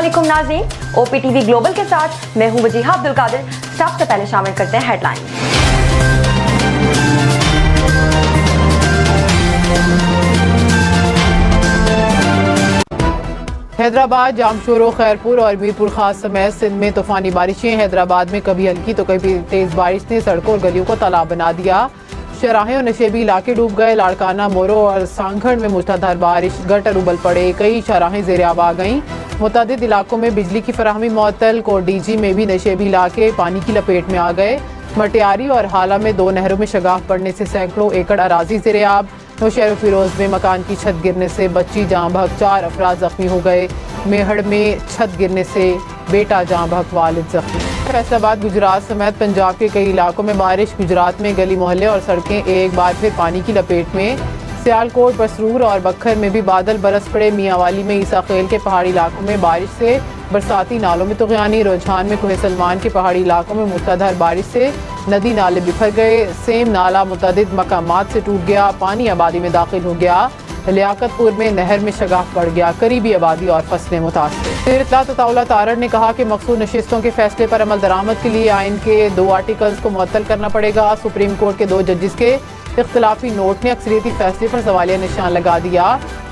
अस्सलामुअलैकुम नाज़रीन, OPTV global के साथ मैं हूं वजीहा अब्दुल कादिर। सबसे पहले शामिल करते हैं हेडलाइन। हैदराबाद, जामशोरो, खैरपुर और मीरपुर खास समेत सिंध में तूफानी बारिशें। हैदराबाद में कभी हल्की तो कभी तेज बारिश ने सड़कों और गलियों को तालाब बना दिया। शराहें और नशेबी इलाके डूब गए। लाड़काना, मोरो और सांखड़ में मूसलाधार बारिश, गटर उबल पड़े। कई शराहें ज़ेर-आब आ गईं। मुतअद्दिद इलाकों में बिजली की फराहमी मुअत्तल। कोडीजी में भी नशेबी इलाके पानी की लपेट में आ गए। मटियारी और हाला में 2 नहरों में शगाफ पड़ने से सैकड़ों एकड़ अराजी ज़ेर-आब। नौशहर फिरोज में मकान की छत गिरने से बच्ची जाँ बहक, 4 अफराद जख्मी हो गए। मेहड़ में छत गिरने से बेटा जाँ बहक, वालिद जख्मी। फैसलाबाद, गुजरात समेत पंजाब के कई इलाकों में बारिश। गुजरात में गली मोहल्ले और सड़कें एक बार फिर पानी की लपेट में। सियालकोट, बसरूर और बखर में भी बादल बरस पड़े। मियांवाली में ईसा खेल के पहाड़ी इलाकों में बारिश से बरसाती नालों में तुग़यानी। रुझान में कोहे सलमान के पहाड़ी इलाकों में मूसलाधार बारिश से नदी नाले बिखर गए। सेम नाला मुतअद्दिद मकामात से टूट गया, पानी आबादी में दाखिल हो गया। लियाकतपुर में नहर में शगाफ पड़ गया, करीबी आबादी और फसलें मुतासर। इत्तला तताउला तारड़ ने कहा कि मखसूस नशिस्तों के फैसले पर अमल दरामद के लिए आइन के 2 आर्टिकल्स को मुअत्तल करना पड़ेगा। सुप्रीम कोर्ट के 2 जजेस के इख्तिलाफी नोट ने अक्सरियती फैसले पर सवालिया निशान लगा दिया।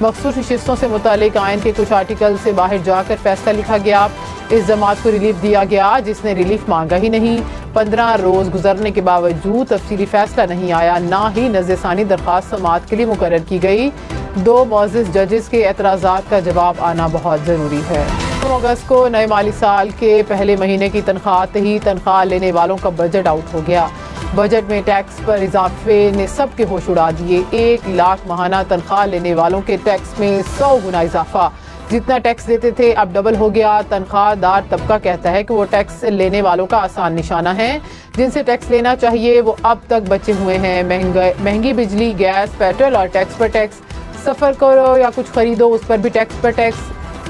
मखसूस नशिस्तों से मुतालिक आइन के कुछ आर्टिकल से बाहर जाकर फैसला लिखा गया। इस जमात को रिलीफ दिया गया जिसने रिलीफ मांगा ही नहीं। 15 रोज गुजरने के बावजूद तफसीली फैसला नहीं आया, ना ही नज़रसानी दरख्वास्त समाअत के लिए मुकर्रर की गई। 2 मुअज़्ज़िज़ जजेस के एतराज़ात का जवाब आना बहुत ज़रूरी है। 9 अगस्त को नए माली साल के पहले महीने की तनख्वाह आते ही तनख्वाह लेने वालों का बजट आउट हो गया। बजट में टैक्स पर इजाफे ने सबके होश उड़ा दिए। 1 लाख माहाना तनख्वाह लेने वालों के टैक्स में 100 गुना इजाफा। जितना टैक्स देते थे अब डबल हो गया। तनख्वाहदार तबका कहता है कि वो टैक्स लेने वालों का आसान निशाना है। जिनसे टैक्स लेना चाहिए वो अब तक बचे हुए हैं। महंगी बिजली, गैस, पेट्रोल और टैक्स पर टैक्स। सफ़र करो या कुछ खरीदो उस पर भी टैक्स पर टैक्स।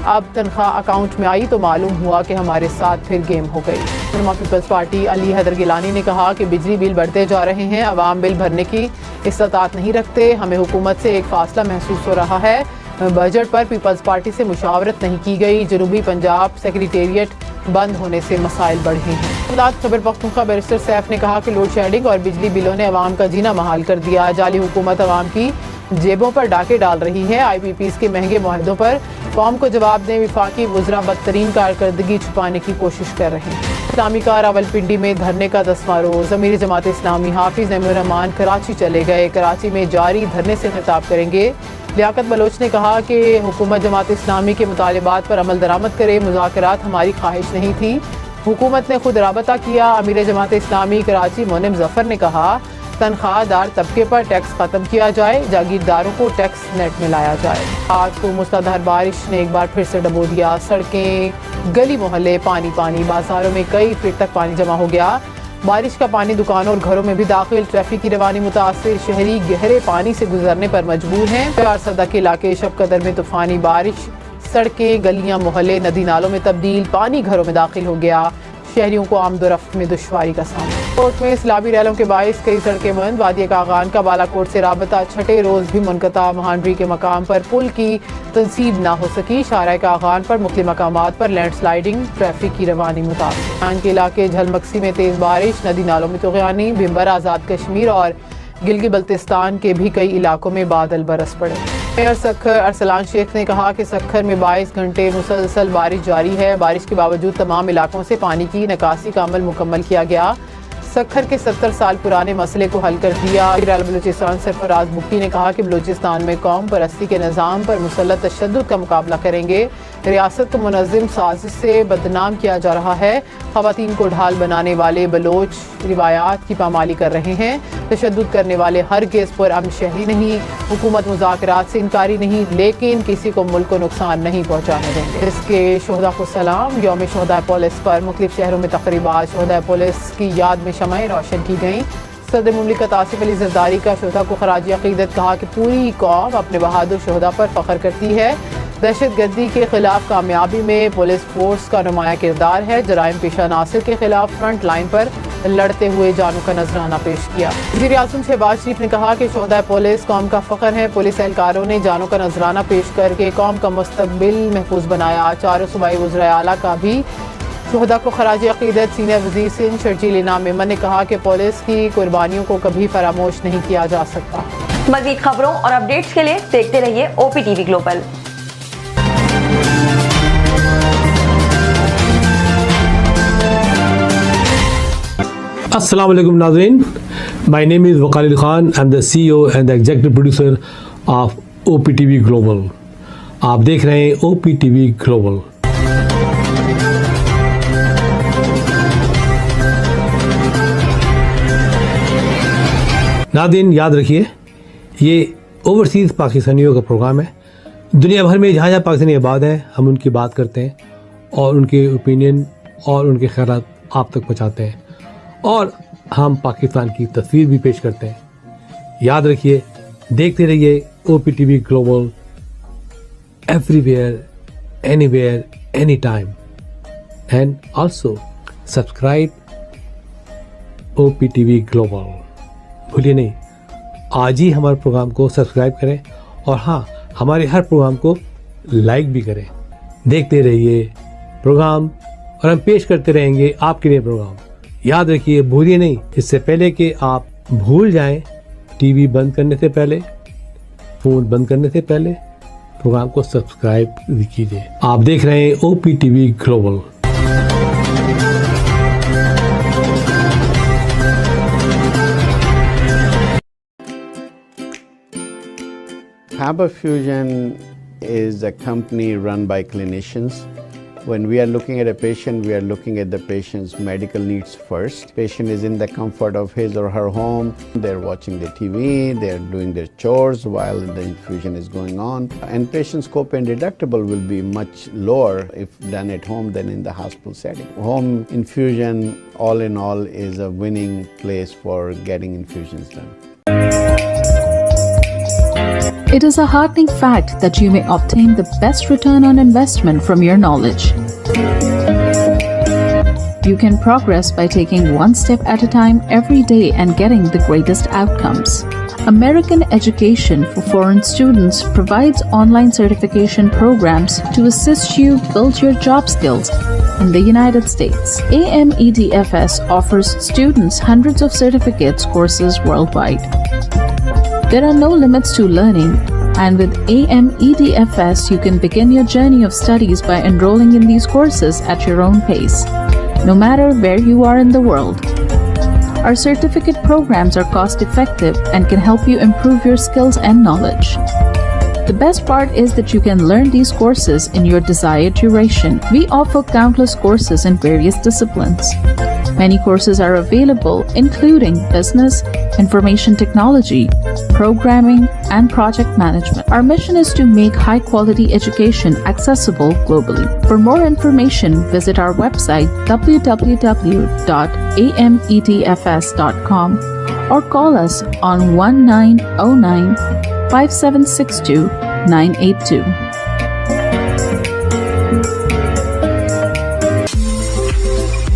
अब तनख्वाह अकाउंट में आई तो मालूम हुआ कि हमारे साथ फिर गेम हो गई। पीपल्स पार्टी अली हैदर गिलानी ने कहा कि बिजली बिल बढ़ते जा रहे हैं, अवाम बिल भरने की इस्तात नहीं रखते। हमें हुकूमत से एक फासला महसूस हो रहा है। बजट पर पीपल्स पार्टी से मुशावरत नहीं की गई। जनूबी पंजाब सेक्रेटेरिएट बंद होने से मसाइल बढ़े हैं। खैबर पख्तूनख्वा बैरिस्टर सैफ ने कहा कि लोड शेडिंग और बिजली बिलों ने अवाम का जीना महाल कर दिया। जाली हुकूमत अवाम की जेबों पर डाके डाल रही है। IPPs के महंगे मुआहदों पर कौम को जवाब दें। विफाकी वज़रा बदतरीन कारकर्दगी छुपाने की कोशिश कर रहे हैं। इस्लामी का रावलपिंडी में धरने का 10वां रोज़। अमीर जमात इस्लामी हाफिज नईमुर रहमान कराची चले गए। कराची में जारी धरने से खिताब करेंगे। लियाकत बलोच ने कहा कि हुकूमत जमात इस्लामी के मुतालिबात पर अमल दरामद करे। मुज़ाकरात हमारी ख्वाहिश नहीं थी, हुकूमत ने खुद राबता किया। अमीर जमात इस्लामी कराची मोनिम जफर ने कहा तनख्वाहदार तबके पर टैक्स खत्म किया जाए, जागीरदारों को टैक्स नेट में लाया जाए। आज को मूसलाधार बारिश ने एक बार फिर से डबो दिया। सड़कें, गली मोहल्ले पानी पानी। बाजारों में कई फीट तक पानी जमा हो गया। बारिश का पानी दुकानों और घरों में भी दाखिल। ट्रैफिक की रवानी मुतासिर। शहरी गहरे पानी से गुजरने पर मजबूर हैं। प्यार सदा के इलाके शब कदर में तूफानी बारिश। सड़कें, गलियां, मोहल्ले नदी नालों में तब्दील। पानी घरों में दाखिल हो गया। शहरियों को आमदोरफ्त में दुश्वारी का सामना। कोर्ट में इस्लामी रैलों के बाइस कई सड़कें बंद। वादी कागान का बालाकोट से राबता 6ठे रोज भी मुनक़ता। महांडरी के मकाम पर पुल की तंसीब ना हो सकी। शाहराह कागान पर मुख्तलिफ मकामात पर लैंडस्लाइडिंग। ट्रैफिक की रवानी मुतासिर। खान के इलाके झलमक्सी में तेज बारिश। नदी नालों में तुग़यानी। भिम्बर, आज़ाद कश्मीर और गिलगित बल्तिस्तान के भी कई इलाकों में बादल बरस पड़े। मेयर सखर अरसलान शेख ने कहा कि सखर में 22 घंटे मुसलसल बारिश जारी है। बारिश के बावजूद तमाम इलाकों से पानी की निकासी का अमल मुकम्मल किया गया। सखर के 70 साल पुराने मसले को हल कर दिया। बलूचिस्तान सरफराज बुक्की ने कहा कि बलूचिस्तान में कौम परस्ती के निज़ाम पर मुसल्लत तशद्दुद का मुकाबला करेंगे। रियासत को मुनज़्ज़म साजिश से बदनाम किया जा रहा है। ख़वातीन को ढाल बनाने वाले बलोच रिवायात की पामाली कर रहे हैं। तशद्दुद करने वाले हरगिज़ पुरअमन शहरी नहीं। हुकूमत मुज़ाकरात से इनकारी नहीं, लेकिन किसी को मुल्क को नुकसान नहीं पहुँचाने देंगे। इसके शोहदा को सलाम। यौम शोहदा पुलिस पर मुख्तलिफ शहरों में तक़रीबात। शोहदा पुलिस की याद में शमएं रोशन की गई। सदर मुमलिकत आसिफ अली ज़रदारी का शोहदा को खराज अक़ीदत। कहा कि पूरी कौम अपने बहादुर शोहदा पर फ़ख्र करती है। दहशतगर्दी के खिलाफ कामयाबी में पुलिस फोर्स का नुमाया किरदार है। जराइम पेशा नासिर के खिलाफ फ्रंट लाइन पर लड़ते हुए जानों का नजराना पेश किया। वज़ीर-ए-आज़म शहबाज शरीफ ने कहा कि शोहदा पुलिस कौम का फ़ख्र है। पुलिस एहलकारों ने जानों का नजराना पेश करके कौम का मुस्तक़बिल महफूज बनाया। चारों सूबाई वज़ीर आला का भी शोहदा को खराज अक़ीदत। सीनियर वज़ीर सिंध शर्जील इनाम मेमन ने कहा कि पुलिस की कुर्बानियों को कभी फरामोश नहीं किया जा सकता। मज़ीद खबरों और अपडेट्स के लिए देखते रहिए OPTV ग्लोबल। अस्सलाम वालेकुम नाज़रीन, my name is Waqar Ali Khan, I am the CEO and the executive producer of OPTV global. आप देख रहे हैं OPTV ग्लोबल। नाज़रीन याद रखिए, ये ओवरसीज़ पाकिस्तानियों का प्रोग्राम है। दुनिया भर में जहाँ जहाँ पाकिस्तानी आबाद हैं, हम उनकी बात करते हैं और उनके ओपिनियन और उनके ख़यालात आप तक पहुँचाते हैं और हम पाकिस्तान की तस्वीर भी पेश करते हैं। याद रखिए, देखते रहिए OPTV global, everywhere, anywhere, any time, and also subscribe OPTV global. भूलिए नहीं, आज ही हमारे प्रोग्राम को सब्सक्राइब करें और हाँ, हमारे हर प्रोग्राम को लाइक भी करें। देखते रहिए प्रोग्राम और हम पेश करते रहेंगे आपके लिए प्रोग्राम। याद रखिए, भूलिए नहीं, इससे पहले कि आप भूल जाएं, टीवी बंद करने से पहले, फ़ोन बंद करने से पहले प्रोग्राम को सब्सक्राइब भी कीजिए। आप देख रहे हैं OPTV global. Faber Fusion is a company run by clinicians. When we are looking at a patient, we are looking at the patient's medical needs first. Patient is in the comfort of his or her home. They're watching the TV, they're doing their chores while the infusion is going on. And patient's copay and deductible will be much lower if done at home than in the hospital setting. Home infusion, all in all, is a winning place for getting infusions done. It is a heartening fact that you may obtain the best return on investment from your knowledge. You can progress by taking one step at a time every day and getting the greatest outcomes. American Education for Foreign Students provides online certification programs to assist you build your job skills in the United States. AMEDFS offers students hundreds of certificates courses worldwide. There are no limits to learning, and with AMEDFS, you can begin your journey of studies by enrolling in these courses at your own pace, no matter where you are in the world. Our certificate programs are cost-effective and can help you improve your skills and knowledge. The best part is that you can learn these courses in your desired duration. We offer countless courses in various disciplines. Many courses are available, including business, information technology, programming, and project management. Our mission is to make high-quality education accessible globally. For more information, visit our website www.amedfs.com or call us on 1909-5762-982.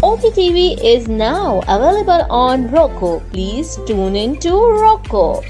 OPTV is now available on Roku. Please tune in to Roku.